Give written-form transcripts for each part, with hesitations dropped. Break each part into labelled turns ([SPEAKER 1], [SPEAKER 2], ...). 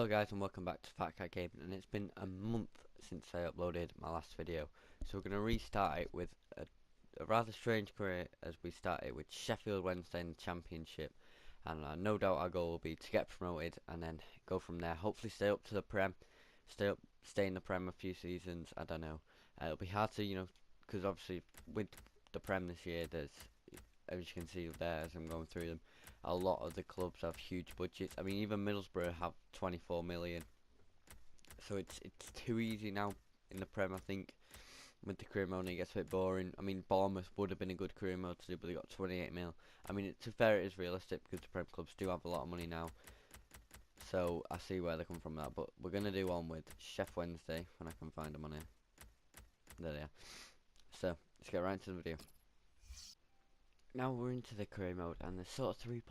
[SPEAKER 1] Hello guys and welcome back to Fat Cat Gaming, and it's been a month since I uploaded my last video, so we're going to restart it with a rather strange career as we start it with Sheffield Wednesday in the Championship, and no doubt our goal will be to get promoted and then go from there, hopefully stay up to the Prem, stay in the Prem a few seasons. I don't know, it'll be hard to, because obviously with the Prem this year there's, as you can see there as I'm going through them, a lot of the clubs have huge budgets. I mean, even Middlesbrough have 24 million. So it's too easy now in the Prem, I think. With the career mode, it gets a bit boring. I mean, Bournemouth would have been a good career mode to do, but they got 28 mil. I mean, to be fair, it is realistic because the Prem clubs do have a lot of money now. So I see where they come from that. But we're going to do one with Chef Wednesday when I can find them on here. There they are. So let's get right into the video. Now we're into the career mode, and there's sort of three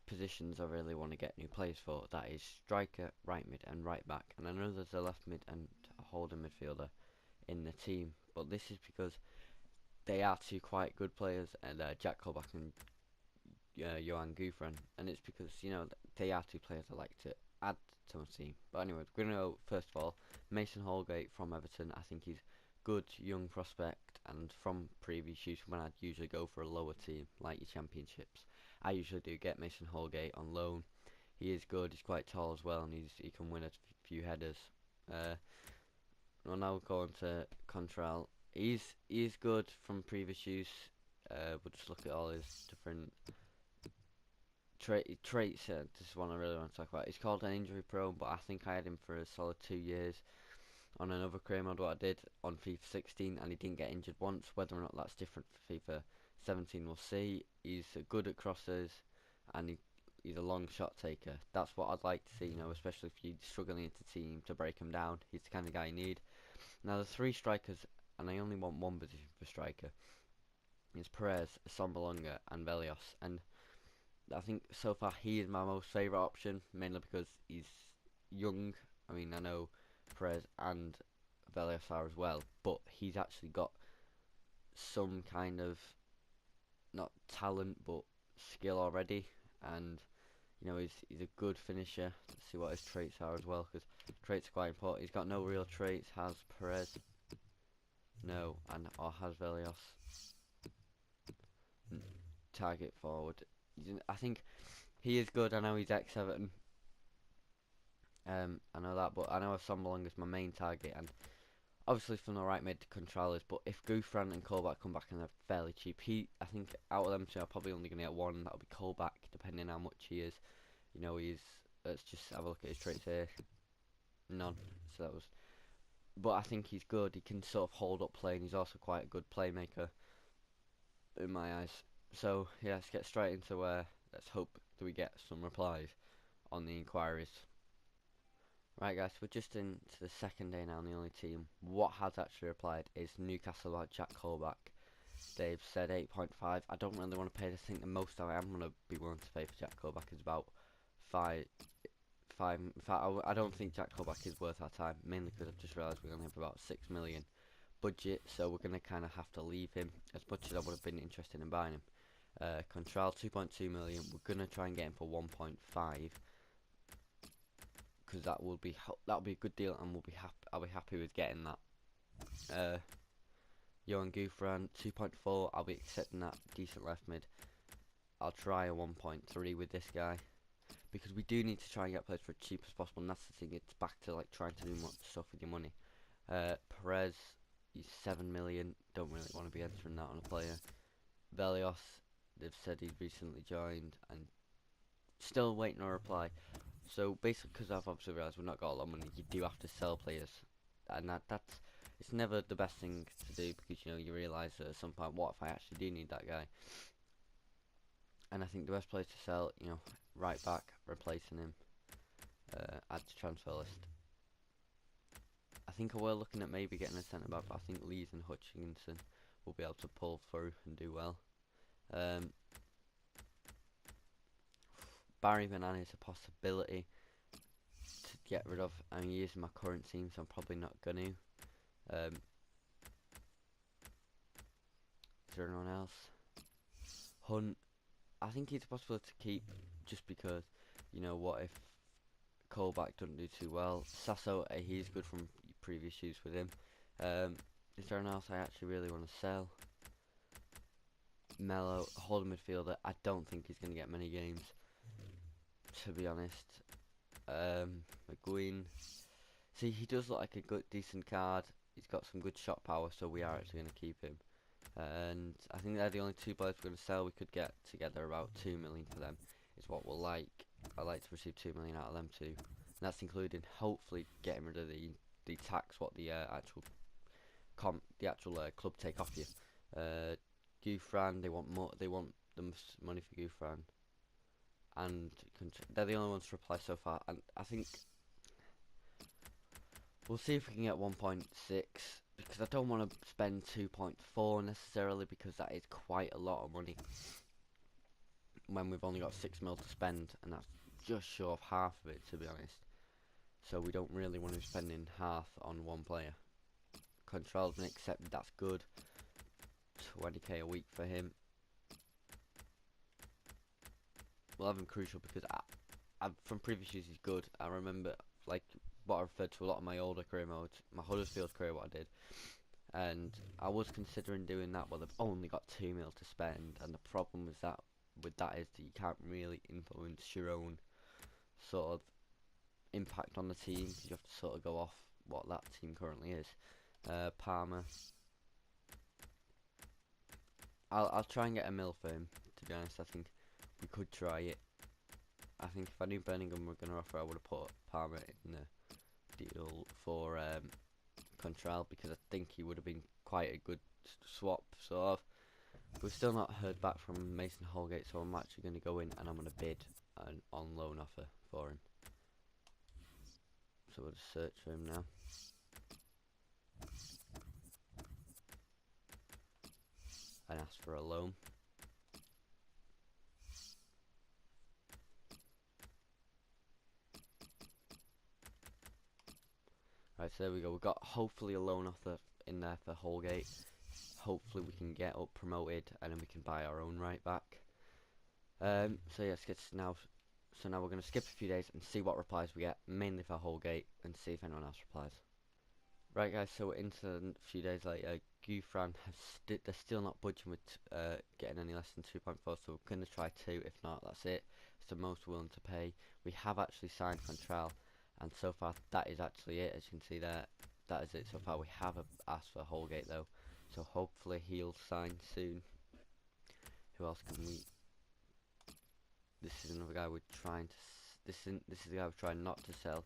[SPEAKER 1] positions I really want to get new players for. That is striker, right mid and right back. And I know there's a left mid and a holding midfielder in the team, but this is because they are two quite good players, and Jack Colback and Johan Gouffran, and it's because they are two players I like to add to my team. But anyway, we're going to go first of all Mason Holgate from Everton. I think he's good young prospect, and from previous use when I'd usually go for a lower team like your championships, I usually do get Mason Holgate on loan. He is good, he's quite tall as well, and he can win a few headers. We'll now go on to Contral. He's good from previous use. We'll just look at all his different traits. This is one I really want to talk about. He's called an injury prone, but I think I had him for a solid 2 years on another career mode what I did on FIFA 16, and he didn't get injured once. Whether or not that's different for FIFA 17, we'll see. He's good at crosses, and he's a long shot taker. That's what I'd like to see, especially if you're struggling into team to break him down. He's the kind of guy you need. Now the three strikers, and I only want one position for striker. It's Perez, Sombalonga and Velios, and I think so far he is my most favourite option, mainly because he's young. I mean, I know Perez and Velios are as well, but he's actually got some kind of, not talent, but skill already, and he's a good finisher. Let's see what his traits are as well, because traits are quite important. He's got no real traits. Has Perez? No, or has Velios? Target forward. I think he is good. I know he's ex-Everton. I know that, but I know Sombalong is my main target, and obviously from the right mid controllers. But if Gouffran and Colback come back and they're fairly cheap, I think out of them two, I'm probably only going to get one, and that'll be Colback, depending on how much he is. Let's just have a look at his traits here. None. So that was. But I think he's good. He can sort of hold up play, and he's also quite a good playmaker in my eyes. So yeah, let's get straight into let's hope that we get some replies on the inquiries. Right guys, we're just into the second day now, and the only team what has actually replied is Newcastle about Jack Colback. They've said 8.5. I don't really want to pay this. I think the most I am going to be willing to pay for Jack Colback is about 5. In fact, I don't think Jack Colback is worth our time, mainly because I've just realised we only have about 6 million budget, so we're going to kind of have to leave him, as much as I would have been interested in buying him. Contral 2.2 million. We're going to try and get him for 1.5, because that'll be a good deal, and I'll be happy with getting that. Johan Gouffran 2.4. I'll be accepting that. Decent left mid. I'll try a 1.3 with this guy, because we do need to try and get players for as cheap as possible, and that's the thing. It's back to like trying to do more stuff with your money. Perez, he's 7 million. Don't really want to be entering that on a player. Velios, they've said he's recently joined, and still waiting on a reply. So basically, because I've obviously realised we've not got a lot of money, you do have to sell players, and it's never the best thing to do, because you realise that at some point, what if I actually do need that guy? And I think the best place to sell, right back, replacing him, add to transfer list. I think I were looking at maybe getting a centre back, but I think Lees and Hutchinson will be able to pull through and do well. Barry Banana is a possibility to get rid of. I mean, he is in my current team, so I'm probably not going to. Is there anyone else? Hunt. I think it's possible to keep, just because, what if Colback doesn't do too well. Sasso, he's good from previous use with him. Is there anyone else I actually really want to sell? Mello, holding midfielder. I don't think he's going to get many games, to be honest. McGuinn. See, he does look like a good, decent card. He's got some good shot power, so we are actually going to keep him. And I think they're the only two players we're going to sell. We could get together about 2 million for them, is what we'll like. I like to receive 2 million out of them too. And that's including hopefully getting rid of the tax what the actual club take off you. Gouffran, they want more. They want the money for Gouffran, and they're the only ones to reply so far. And I think we'll see if we can get 1.6, because I don't want to spend 2.4 necessarily, because that is quite a lot of money when we've only got 6 mil to spend, and that's just short of half of it, to be honest. So we don't really want to be spending half on one player. Control's been accepted, that's good. 20k a week for him. We'll have him crucial because from previous years he's good. I remember like what I referred to a lot of my older career modes, my Huddersfield career, what I did, and I was considering doing that, but I've only got 2 mil to spend, and the problem with that is that you can't really influence your own sort of impact on the team. You have to sort of go off what that team currently is. Palmer. I'll try and get a mil for him, to be honest. I think we could try it. I think if I knew Birmingham were going to offer, I would have put Palmer in the deal for Contral, because I think he would have been quite a good swap, sort of. We've still not heard back from Mason Holgate, so I'm actually going to go in and I'm going to bid an on loan offer for him. So we'll just search for him now. And ask for a loan. Right, so there we go. We've got hopefully a loan offer in there for Holgate. Hopefully we can get up promoted and then we can buy our own right back. So yeah, let's get now. So now we're going to skip a few days and see what replies we get, mainly for Holgate, and see if anyone else replies. Right guys, so into a few days later, Gouffran they're still not budging with getting any less than 2.4, so we're going to try 2, if not that's it. It's the most willing to pay. We have actually signed Contral, and so far that is actually it. As you can see there, that is it so far. We have asked for Holgate though, so hopefully he'll sign soon. Who else can we... This is another guy we're trying to... This is the guy we're trying not to sell.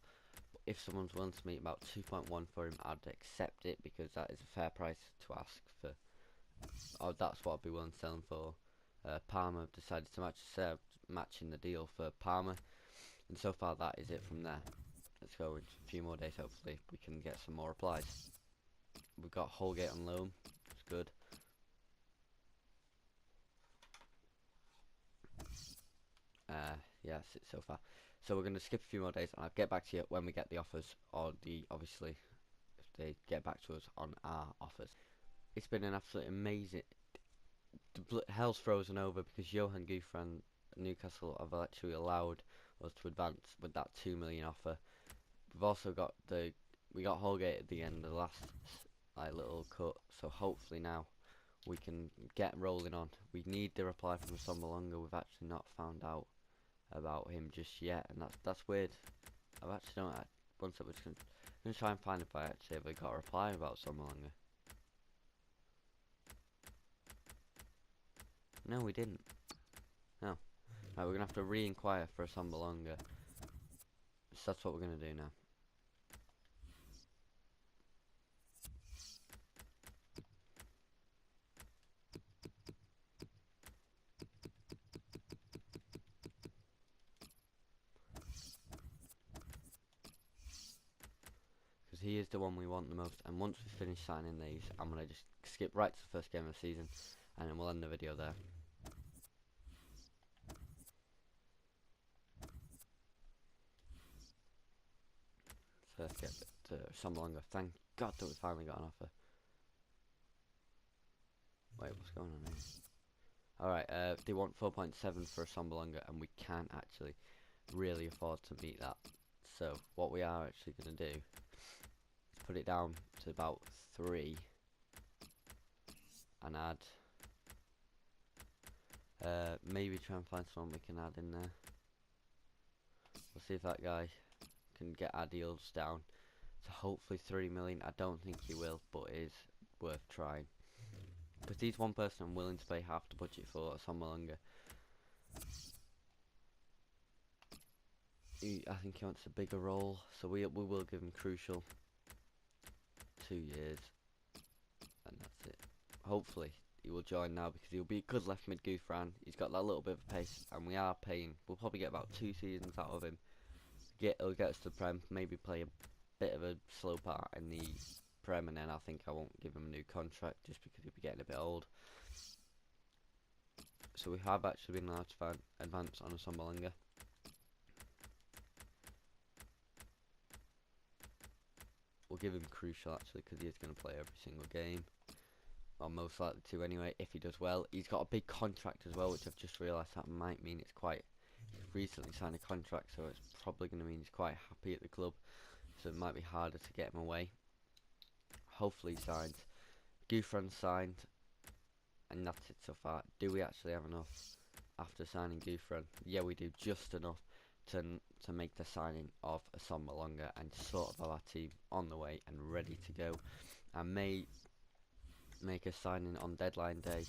[SPEAKER 1] If someone's willing to meet about 2.1 for him, I'd accept it, because that is a fair price to ask for. Oh, that's what I'd be willing to sell him for. Palmer decided to match in the deal for Palmer, and so far that is it from there. Let's go in a few more days, hopefully we can get some more replies. We've got Holgate on loan, it's good. Yeah, that's it so far. So we're going to skip a few more days, and I'll get back to you when we get the offers, or obviously if they get back to us on our offers. It's been an absolutely amazing... hell's frozen over because Johan Gouffran Newcastle have actually allowed us to advance with that 2 million offer. We've also got we got Holgate at the end of the last little cut, so hopefully now we can get rolling on. We need the reply from Sombalonga. We've actually not found out about him just yet, and that's weird. I've actually don't. One sec, we're just gonna try and find if I actually ever got a reply about Sombalonga. No, we didn't. No. Right, we're gonna have to re-inquire for Sombalonga. So that's what we're gonna do now. He is the one we want the most, and once we finish signing these, I'm going to just skip right to the first game of the season, and then we'll end the video there. So let's get to some longer. Thank God that we finally got an offer. Wait, what's going on here? Alright, they want 4.7 for a Sombalonga, and we can actually really afford to meet that. So what we are actually going to do is put it down to about 3 and add maybe try and find someone we can add in there. We'll see if that guy can get our deals down to hopefully 3 million. I don't think he will, but it is worth trying. Because he's one person I'm willing to pay half the budget for, Son Malonga. I think he wants a bigger role, so we will give him crucial 2 years, and that's it. Hopefully he will join now because he'll be a good left mid Gouffran. He's got that little bit of pace, and we are paying. We'll probably get about 2 seasons out of him. He'll get us to the Prem, maybe play a bit of a slow part in the Prem, and then I think I won't give him a new contract just because he'll be getting a bit old. So we have actually been allowed to advance on a Son Malonga. We'll give him crucial actually because he is going to play every single game, or most likely to anyway if he does well. He's got a big contract as well, which I've just realised that might mean it's quite. He's recently signed a contract, so it's probably going to mean he's quite happy at the club, so it might be harder to get him away. Hopefully he signs. Gouffran signed, and that's it so far. Do we actually have enough after signing Gouffran? Yeah, we do, just enough to make the signing of a Son Malonga and sort of have our team on the way and ready to go. I may make a signing on deadline day,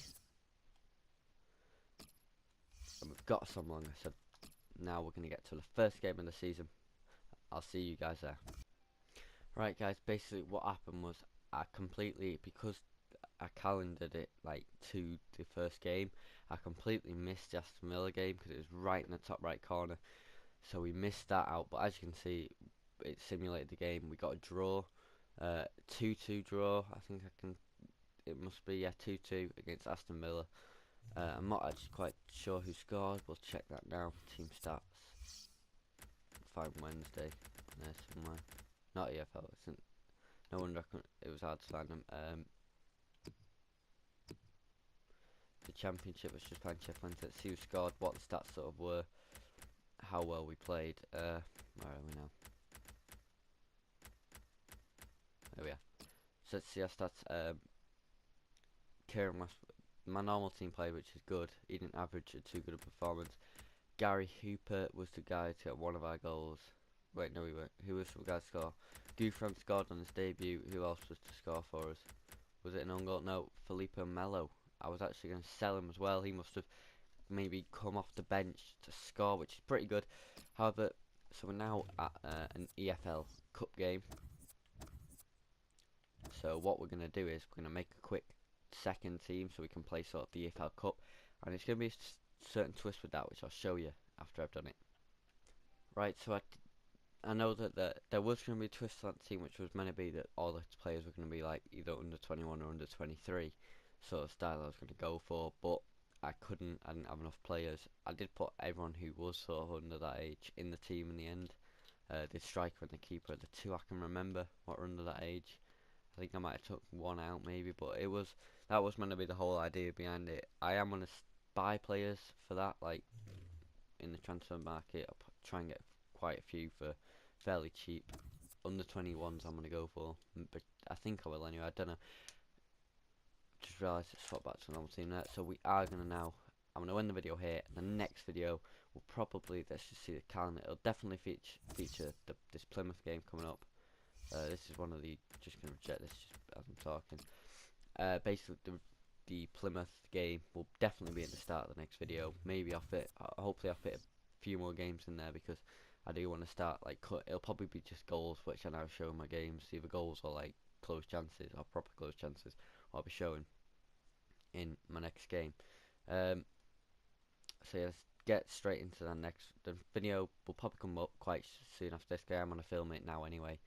[SPEAKER 1] and we've got a Son Malonga, so now we're going to get to the first game of the season. I'll see you guys there. Right guys, basically what happened was because I calendared it like to the first game, I completely missed the Aston Villa game because it was right in the top right corner. So we missed that out, but as you can see, it simulated the game. We got a draw, 2-2 draw. I think it must be, yeah, 2-2 against Aston Villa. I'm not actually quite sure who scored. We'll check that now. Team stats. Find Wednesday there somewhere. Not EFL. Isn't. No wonder it was hard to find them. The Championship was just playing Sheff Wednesday. Let's see who scored. What the stats sort of were. How well we played. Where are we now? There we are. So let's see our stats. Kieran West, my normal team played, which is good. He didn't average too good a performance. Gary Hooper was the guy to get one of our goals. Wait, no, we weren't. Who was the guy to score? Gouffran scored on his debut. Who else was to score for us? Was it an own goal? No, Felipe Melo. I was actually going to sell him as well. He must have maybe come off the bench to score, which is pretty good. However, so we're now at an EFL Cup game. So what we're going to do is we're going to make a quick second team so we can play sort of the EFL Cup, and it's going to be a certain twist with that, which I'll show you after I've done it. Right, so I know that there was going to be a twist on that team, which was meant to be that all the players were going to be like either under 21 or under 23 sort of style I was going to go for, but I didn't have enough players. I did put everyone who was sort of under that age in the team in the end. The striker and the keeper, the two I can remember what were under that age. I think I might have took one out maybe, but that was meant to be the whole idea behind it. I am going to buy players for that, like in the transfer market. I'll try and get quite a few for fairly cheap. Under 21s I'm going to go for, but I think I will anyway. I don't know. Just realised to swap back to a normal team there. So we are going to now, I'm going to end the video here. The next video will probably, let's just see the calendar. It'll definitely feature this Plymouth game coming up. This is one of the, just going to reject this just as I'm talking. Basically the Plymouth game will definitely be at the start of the next video. Maybe hopefully I'll fit a few more games in there because I do want to start like it'll probably be just goals, which I now show in my games, either goals or like close chances or proper close chances. I'll be showing in my next game. So yeah, let's get straight into the video will probably come up quite soon after this game. I'm gonna film it now anyway.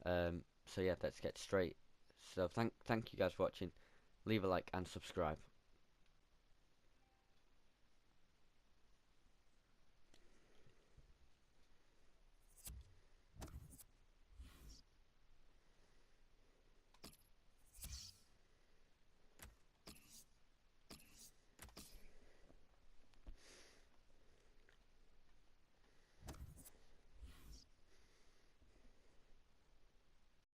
[SPEAKER 1] So yeah, let's get straight. So thank you guys for watching. Leave a like and subscribe.